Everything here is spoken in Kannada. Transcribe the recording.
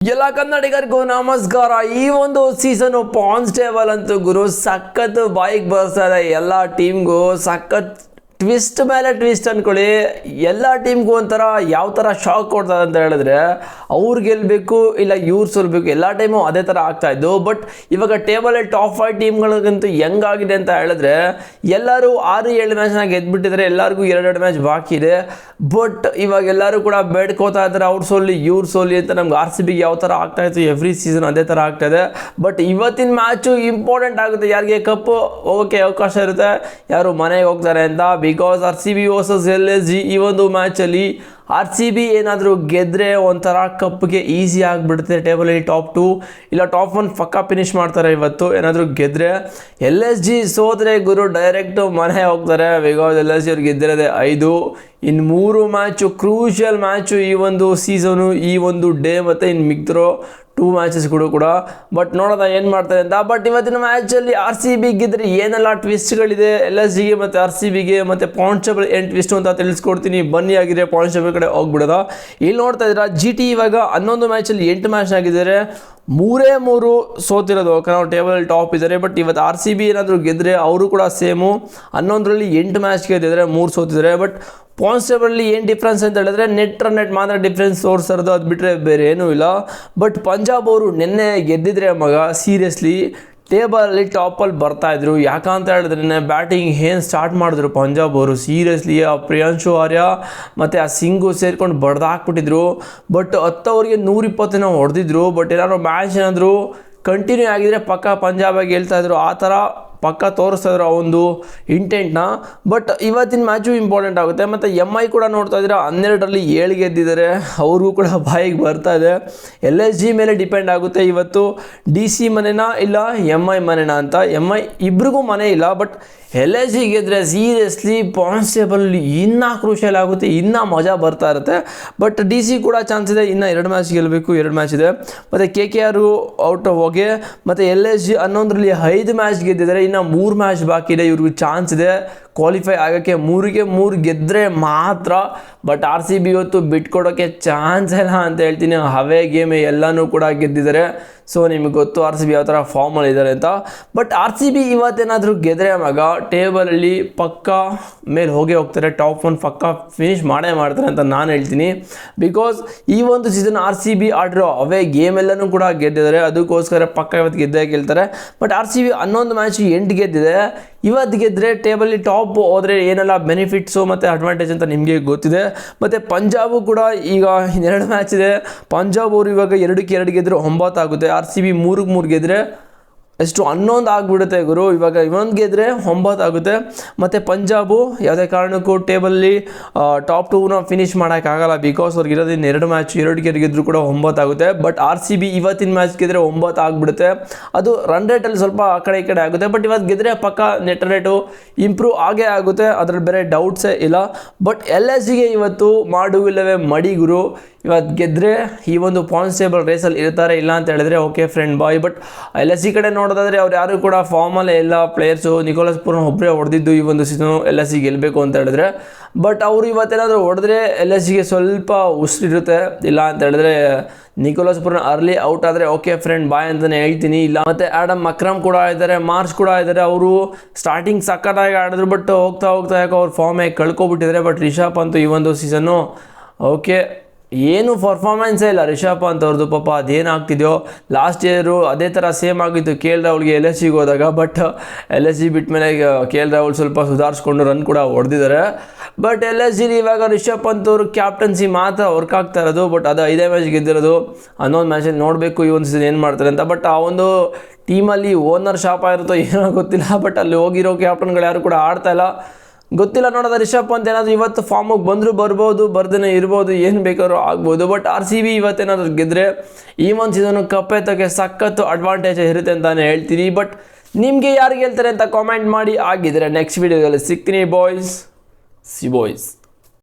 ಎಲ್ಲ ಕನ್ನಡಿಗರಿಗೂ ನಮಸ್ಕಾರ. ಈ ಒಂದು ಸೀಸನ್ ಪಾಯಿಂಟ್ಸ್ ಟೇಬಲ್ ಅಂತೂ ಗುರು ಸಖತ್ ಬಾಯಿಗೆ ಬರ್ತಾ ಇದೆ. ಎಲ್ಲ ಟೀಮ್ಗೂ ಸಖತ್ ಟ್ವಿಸ್ಟ್ ಮೇಲೆ ಟ್ವಿಸ್ಟ್ ಅಂದ್ಕೊಳ್ಳಿ. ಎಲ್ಲ ಟೀಮ್ಗೂ ಒಂಥರ ಯಾವ ಥರ ಶಾಕ್ ಕೊಡ್ತಾರೆ ಅಂತ ಹೇಳಿದ್ರೆ ಅವ್ರು ಗೆಲ್ಲಬೇಕು ಇಲ್ಲ ಇವ್ರು ಸೋಲ್ಬೇಕು, ಎಲ್ಲ ಟೈಮು ಅದೇ ಥರ ಆಗ್ತಾಯಿದ್ದು. ಬಟ್ ಇವಾಗ ಟೇಬಲಲ್ಲಿ ಟಾಪ್ 5 ಟೀಮ್ಗಳಿಗಂತೂ ಹೆಂಗಾಗಿದೆ ಅಂತ ಹೇಳಿದ್ರೆ ಎಲ್ಲರೂ 6-7 ಮ್ಯಾಚ್ನ ಗೆದ್ದುಬಿಟ್ಟಿದ್ದಾರೆ, ಎಲ್ಲರಿಗೂ 2-2 ಮ್ಯಾಚ್ ಬಾಕಿ ಇದೆ. ಬಟ್ ಇವಾಗ ಎಲ್ಲರೂ ಕೂಡ ಬೇಡ್ಕೋತಾ ಇದ್ದಾರೆ ಅವ್ರು ಸೋಲಿ ಇವ್ರು ಸೋಲಿ ಅಂತ. ನಮ್ಗೆ RCBಗೆ ಯಾವ ಥರ ಆಗ್ತಾಯಿತ್ತು ಎವ್ರಿ ಸೀಸನ್ ಅದೇ ಥರ ಆಗ್ತಾಯಿದೆ. ಬಟ್ ಇವತ್ತಿನ ಮ್ಯಾಚು ಇಂಪಾರ್ಟೆಂಟ್ ಆಗುತ್ತೆ, ಯಾರಿಗೆ ಕಪ್ಪು ಹೋಗೋಕ್ಕೆ ಅವಕಾಶ ಇರುತ್ತೆ, ಯಾರು ಮನೆಗೆ ಹೋಗ್ತಾರೆ ಅಂತ. ಬಿಕಾಸ್ RCB ವರ್ಸಸ್ LSG ಈ ಒಂದು ಮ್ಯಾಚಲ್ಲಿ RCB ಏನಾದರೂ ಗೆದ್ದರೆ ಒಂಥರ ಕಪ್ಗೆ ಈಸಿ ಆಗಿಬಿಡುತ್ತೆ. ಟೇಬಲಲ್ಲಿ ಟಾಪ್ 2 ಇಲ್ಲ ಟಾಪ್ 1 ಪಕ್ಕ ಫಿನಿಷ್ ಮಾಡ್ತಾರೆ ಇವತ್ತು ಏನಾದರೂ ಗೆದ್ದರೆ. LSG ಸೋದರೆ ಗುರು ಡೈರೆಕ್ಟು ಮನೆ ಹೋಗ್ತಾರೆ. ಬಿಕಾಸ್ LSG ಅವ್ರಿಗೆ ಗೆದ್ದಿರೋದೆ 5. ಇನ್ನು 3 ಮ್ಯಾಚು ಕ್ರೂಷಿಯಲ್ ಮ್ಯಾಚು ಈ ಒಂದು ಸೀಸನು, ಈ ಒಂದು ಡೇ ಮತ್ತು ಇನ್ನು ಮಿಕ್ತಿರೋ 2 ಮ್ಯಾಚಸ್ಗಳು ಕೂಡ. ಬಟ್ ನೋಡೋಣ ಏನು ಮಾಡ್ತಾರೆ ಅಂತ. ಬಟ್ ಇವತ್ತಿನ ಮ್ಯಾಚಲ್ಲಿ RCB ಗೆದ್ದರೆ ಏನೆಲ್ಲ ಟ್ವಿಸ್ಟ್ಗಳಿದೆ LSGಗೆ ಮತ್ತು RCBಗೆ ಮತ್ತು ಪಾಯಿಂಟ್ಸ್ ಟೇಬಲ್ ಏನು ಟ್ವಿಸ್ಟು ಅಂತ ತಿಳಿಸ್ಕೊಡ್ತೀನಿ. ಬನ್ನಿ ಆಗಿದ್ರೆ ಪಾಯಿಂಟ್ಸ್ ಟೇಬಲ್ ಕಡೆ ಹೋಗ್ಬಿಡೋದ. ಇಲ್ಲಿ ನೋಡ್ತಾ ಇದ್ದೀರಾ GT ಇವಾಗ 11 ಮ್ಯಾಚಲ್ಲಿ 8 ಮ್ಯಾಚ್ ಆಗಿದ್ದಾರೆ, 3 ಸೋತಿರೋದು. ನಾವು ಟೇಬಲ್ ಟಾಪ್ ಇದ್ದಾರೆ. ಬಟ್ ಇವತ್ತು RCB ಏನಾದರೂ ಗೆದ್ದರೆ ಅವರು ಕೂಡ ಸೇಮು 11ರಲ್ಲಿ 8 ಮ್ಯಾಚ್ ಗೆದ್ದಿದ್ದಾರೆ, 3 ಸೋತಿದ್ದಾರೆ. ಬಟ್ ಪಾಯಿಂಟ್ಸ್ ಟೇಬಲಲ್ಲಿ ಏನು ಡಿಫ್ರೆನ್ಸ್ ಅಂತ ಹೇಳಿದ್ರೆ ನೆಟ್ ಮಾತ್ರ ಡಿಫ್ರೆನ್ಸ್ ತೋರಿಸೋದು, ಅದು ಬಿಟ್ಟರೆ ಬೇರೆ ಏನೂ ಇಲ್ಲ. ಬಟ್ ಪಂಜಾಬ್ ಅವರು ನಿನ್ನೆ ಗೆದ್ದಿದ್ರೆ ಮಗ ಸೀರಿಯಸ್ಲಿ ಟೇಬಲಲ್ಲಿ ಟಾಪಲ್ಲಿ ಬರ್ತಾಯಿದ್ರು. ಯಾಕಂತ ಹೇಳಿದ್ರೆ ನೆನ್ನೆ ಬ್ಯಾಟಿಂಗ್ ಏನು ಸ್ಟಾರ್ಟ್ ಮಾಡಿದ್ರು ಪಂಜಾಬ್ ಅವರು ಸೀರಿಯಸ್ಲಿ. ಆ ಪ್ರಿಯಾಂಶು ಆರ್ಯ ಮತ್ತು ಆ ಸಿಂಗು ಸೇರ್ಕೊಂಡು ಬಡ್ದಾಕ್ಬಿಟ್ಟಿದ್ರು. ಬಟ್ 10 ಓವರ್ಗೆ 120 ಹೊಡೆದಿದ್ರು. ಬಟ್ ಏನಾದ್ರು ಮ್ಯಾಚ್ ಏನಾದರೂ ಕಂಟಿನ್ಯೂ ಆಗಿದ್ರೆ ಪಕ್ಕ ಪಂಜಾಬಾಗಿ ಹೇಳ್ತಾಯಿದ್ರು, ಆ ಥರ ಪಕ್ಕ ತೋರಿಸ್ತಾಯಿದ್ರು ಆ ಒಂದು ಇಂಟೆಂಟ್ನ. ಬಟ್ ಇವತ್ತಿನ ಮ್ಯಾಚು ಇಂಪಾರ್ಟೆಂಟ್ ಆಗುತ್ತೆ. ಮತ್ತು MI ಕೂಡ ನೋಡ್ತಾ ಇದ್ದೀರಾ 12ರಲ್ಲಿ 7 ಗೆದ್ದಿದ್ದಾರೆ, ಅವ್ರಿಗೂ ಕೂಡ ಬಾಯಿಗೆ ಬರ್ತಾ ಇದೆ. LSG ಮೇಲೆ ಡಿಪೆಂಡ್ ಆಗುತ್ತೆ ಇವತ್ತು DC ಮನೆನಾ ಇಲ್ಲ MI ಮನೆನಾ ಅಂತ. MI ಇಬ್ರಿಗೂ ಮನೆ ಇಲ್ಲ. ಬಟ್ LSG ಗೆದ್ದರೆ ಸೀರಿಯಸ್ಲಿ ಪಾಯಿಂಟ್ಸ್ ಟೇಬಲ್ ಇನ್ನೂ ಕ್ರೂಷಿಯಲ್ ಆಗುತ್ತೆ, ಇನ್ನೂ ಮಜಾ ಬರ್ತಾ ಇರುತ್ತೆ. ಬಟ್ DC ಕೂಡ ಚಾನ್ಸ್ ಇದೆ, ಇನ್ನೂ 2 ಮ್ಯಾಚ್ ಗೆಲ್ಲಬೇಕು, 2 ಮ್ಯಾಚ್ ಇದೆ. ಮತ್ತು KKR ಔಟ್ ಹೋಗಿ ಮತ್ತು LSG 11ರಲ್ಲಿ 5 ಮ್ಯಾಚ್ ಗೆದ್ದಿದ್ದಾರೆ, ಇನ್ನು 3 ಮ್ಯಾಚ್ ಬಾಕಿ ಇದೆ. ಇವ್ರಿಗೂ ಚಾನ್ಸ್ ಇದೆ ಕ್ವಾಲಿಫೈ ಆಗೋಕ್ಕೆ, 3ಗೆ 3 ಗೆದ್ದರೆ ಮಾತ್ರ. ಬಟ್ RCB ಇವತ್ತು ಬಿಟ್ಕೊಡೋಕ್ಕೆ ಚಾನ್ಸ್ ಇಲ್ಲ ಅಂತ ಹೇಳ್ತೀನಿ. ಹವೇ ಗೇಮ್ ಎಲ್ಲನೂ ಕೂಡ ಗೆದ್ದಿದ್ದಾರೆ. ಸೊ ನಿಮಗೆ ಗೊತ್ತು RCB ಯಾವ ಥರ ಫಾರ್ಮಲ್ಲಿ ಇದ್ದಾರೆ ಅಂತ. ಬಟ್ RCB ಇವತ್ತೇನಾದರೂ ಗೆದ್ದರೆ ಮಗ ಟೇಬಲಲ್ಲಿ ಪಕ್ಕ ಮೇಲೆ ಹೋಗ್ತಾರೆ, ಟಾಪ್ 1 ಪಕ್ಕ ಫಿನಿಷ್ ಮಾಡೇ ಮಾಡ್ತಾರೆ ಅಂತ ನಾನು ಹೇಳ್ತೀನಿ. ಬಿಕಾಸ್ ಈ ಒಂದು ಸೀಸನ್ RCB ಆಡಿರೋ ಅವೇ ಗೇಮ್ ಎಲ್ಲನೂ ಕೂಡ ಗೆದ್ದಿದ್ದಾರೆ, ಅದಕ್ಕೋಸ್ಕರ ಪಕ್ಕ ಇವತ್ತು ಗೆದ್ದೇ ಗೆಲ್ತಾರೆ. ಬಟ್ RCB 11 ಮ್ಯಾಚ್ 8 ಗೆದ್ದಿದೆ. ಇವತ್ತು ಗೆದ್ದರೆ ಟೇಬಲ್ಲಿ ಟಾಪ್ ಹೋದರೆ ಏನೆಲ್ಲ ಬೆನಿಫಿಟ್ಸು ಮತ್ತು ಅಡ್ವಾಂಟೇಜ್ ಅಂತ ನಿಮಗೆ ಗೊತ್ತಿದೆ. ಮತ್ತು ಪಂಜಾಬು ಕೂಡ ಈಗ 2 ಮ್ಯಾಚ್ ಇದೆ. ಪಂಜಾಬ್ ಅವರು ಇವಾಗ 2ಕ್ಕೆ 2 ಗೆದ್ದರೆ 9 ಆಗುತ್ತೆ. RCB 3ಕ್ಕೆ 3 ಗೆದ್ದರೆ ಎಷ್ಟು 11 ಆಗಿಬಿಡುತ್ತೆ ಗುರು. ಇವಾಗ 1 ಗೆದ್ದರೆ 9 ಆಗುತ್ತೆ. ಮತ್ತು ಪಂಜಾಬು ಯಾವುದೇ ಕಾರಣಕ್ಕೂ ಟೇಬಲ್ಲಿ ಟಾಪ್ 2ನ ಫಿನಿಷ್ ಮಾಡೋಕ್ಕಾಗಲ್ಲ. ಬಿಕಾಸ್ ಅವ್ರಿಗೆ ಇರೋದು 2 ಮ್ಯಾಚ್ 2ಕ್ಕೆ 2 ಗೆದ್ದರೂ ಕೂಡ 9 ಆಗುತ್ತೆ. ಬಟ್ RCB ಇವತ್ತಿನ ಮ್ಯಾಚ್ ಗೆದ್ದರೆ 9 ಆಗಿಬಿಡುತ್ತೆ. ಅದು ರನ್ ರೇಟಲ್ಲಿ ಸ್ವಲ್ಪ ಆ ಕಡೆ ಈ ಕಡೆ ಆಗುತ್ತೆ. ಬಟ್ ಇವತ್ತು ಗೆದ್ದರೆ ಪಕ್ಕ ನೆಟ್ ರೇಟು ಇಂಪ್ರೂವ್ ಆಗೇ ಆಗುತ್ತೆ, ಅದರಲ್ಲಿ ಬೇರೆ ಡೌಟ್ಸೇ ಇಲ್ಲ. ಬಟ್ LSGಗೆ ಇವತ್ತು ಮಾಡು ಇಲ್ಲವೇ ಮಡಿ ಗುರು. ಇವತ್ತು ಗೆದ್ದರೆ ಈ ಒಂದು ಪಾಯಿಂಟ್ಸ್ ಟೇಬಲ್ ರೇಸಲ್ಲಿ ಇರ್ತಾರೆ, ಇಲ್ಲ ಅಂತ ಹೇಳಿದ್ರೆ okay friend boy. But LSG ಕಡೆ ನೋಡೋದಾದರೆ ಅವ್ರು ಯಾರು ಕೂಡ ಫಾರ್ಮಲ್ಲೇ ಎಲ್ಲ ಪ್ಲೇಯರ್ಸು. ನಿಕೋಲಸ್ ಪೂರ್ಣ ಒಬ್ಬರೇ ಹೊಡೆದಿದ್ದು ಈ ಒಂದು ಸೀಸನು LSG ಗೆಲ್ಲಬೇಕು ಅಂತ ಹೇಳಿದ್ರೆ. ಬಟ್ ಅವರು ಇವತ್ತೇನಾದರೂ ಹೊಡೆದ್ರೆ LSGಗೆ ಸ್ವಲ್ಪ ಉಸಿರಿರುತ್ತೆ, ಇಲ್ಲ ಅಂತ ಹೇಳಿದ್ರೆ ನಿಕೋಲಸ್ ಪೂರ್ಣ ಅರ್ಲಿ ಔಟ್ ಆದರೆ ಓಕೆ ಫ್ರೆಂಡ್ ಬಾಯ್ ಅಂತಲೇ ಹೇಳ್ತೀನಿ. ಇಲ್ಲ ಮತ್ತು ಆ್ಯಡಮ್ ಅಕ್ರಮ್ ಕೂಡ ಇದ್ದಾರೆ, ಮಾರ್ಚ್ ಕೂಡ ಇದ್ದಾರೆ. ಅವರು ಸ್ಟಾರ್ಟಿಂಗ್ ಸಕ್ಕತ್ತಾಗಿ ಆಡಿದ್ರು, ಬಟ್ ಹೋಗ್ತಾ ಯಾಕೋ ಅವ್ರು ಫಾರ್ಮೇ ಕಳ್ಕೊಬಿಟ್ಟಿದ್ದಾರೆ. ಬಟ್ ರಿಷಬ್ ಅಂತೂ ಈ ಒಂದು ಸೀಸನ್ನು ಓಕೆ ಏನು ಪರ್ಫಾರ್ಮೆನ್ಸೇ ಇಲ್ಲ ರಿಷಬ್ ಪಂತ್ ಅವ್ರದ್ದು. ಪಾಪ ಅದೇನಾಗ್ತಿದೆಯೋ ಲಾಸ್ಟ್ ಇಯರು ಅದೇ ಥರ ಸೇಮ್ ಆಗಿತ್ತು KL ರಾಹುಲ್ಗೆ LSGಗೆ ಹೋದಾಗ. ಬಟ್ LSG ಬಿಟ್ಟ ಮೇಲೆ KL ರಾಹುಲ್ ಸ್ವಲ್ಪ ಸುಧಾರಿಸ್ಕೊಂಡು ರನ್ ಕೂಡ ಹೊಡೆದಿದ್ದಾರೆ. ಬಟ್ LSGಲಿ ಇವಾಗ ರಿಷಬ್ ಪಂತ್ ಅವರು ಕ್ಯಾಪ್ಟನ್ಸಿ ಮಾತ್ರ ವರ್ಕ್ ಆಗ್ತಾ ಇರೋದು. ಬಟ್ ಅದು 5 ಮ್ಯಾಚ್ ಗೆದ್ದಿರೋದು, 11 ಮ್ಯಾಚಲ್ಲಿ ನೋಡಬೇಕು ಈ ಒಂದು ಸೀಸನ್ ಏನು ಮಾಡ್ತಾರೆ ಅಂತ. ಬಟ್ ಆ ಒಂದು ಟೀಮಲ್ಲಿ ಓನರ್ ಶಾಪ್ ಆಗಿರುತ್ತೋ ಏನೋ ಗೊತ್ತಿಲ್ಲ. ಬಟ್ ಅಲ್ಲಿ ಹೋಗಿರೋ ಕ್ಯಾಪ್ಟನ್ಗಳು ಯಾರು ಕೂಡ ಆಡ್ತಾ ಇಲ್ಲ, ಗೊತ್ತಿಲ್ಲ. ನೋಡೋದ ರಿಷಬ್ ಪಂತ್ ಏನಾದರೂ ಇವತ್ತು ಫಾರ್ಮಿಗೆ ಬಂದರೂ ಬರ್ಬೋದು, ಬರ್ದೇ ಇರ್ಬೋದು, ಏನು ಬೇಕಾದ್ರೂ ಆಗ್ಬೋದು. ಬಟ್ RCB ಇವತ್ತೇನಾದರೂ ಗೆದ್ದರೆ ಈ ಒಂದು ಸೀಸನು ಕಪ್ಪೆತ್ತಕ್ಕೆ ಸಖತ್ತು ಅಡ್ವಾಂಟೇಜ್ ಇರುತ್ತೆ ಅಂತಲೇ ಹೇಳ್ತೀನಿ. ಬಟ್ ನಿಮಗೆ ಯಾರು ಗೆಲ್ತಾರೆ ಅಂತ ಕಾಮೆಂಟ್ ಮಾಡಿ. ಆಗಿದ್ರೆ ನೆಕ್ಸ್ಟ್ ವೀಡಿಯೋದಲ್ಲಿ ಸಿಗ್ತೀನಿ ಬಾಯ್ಸ್. C boys.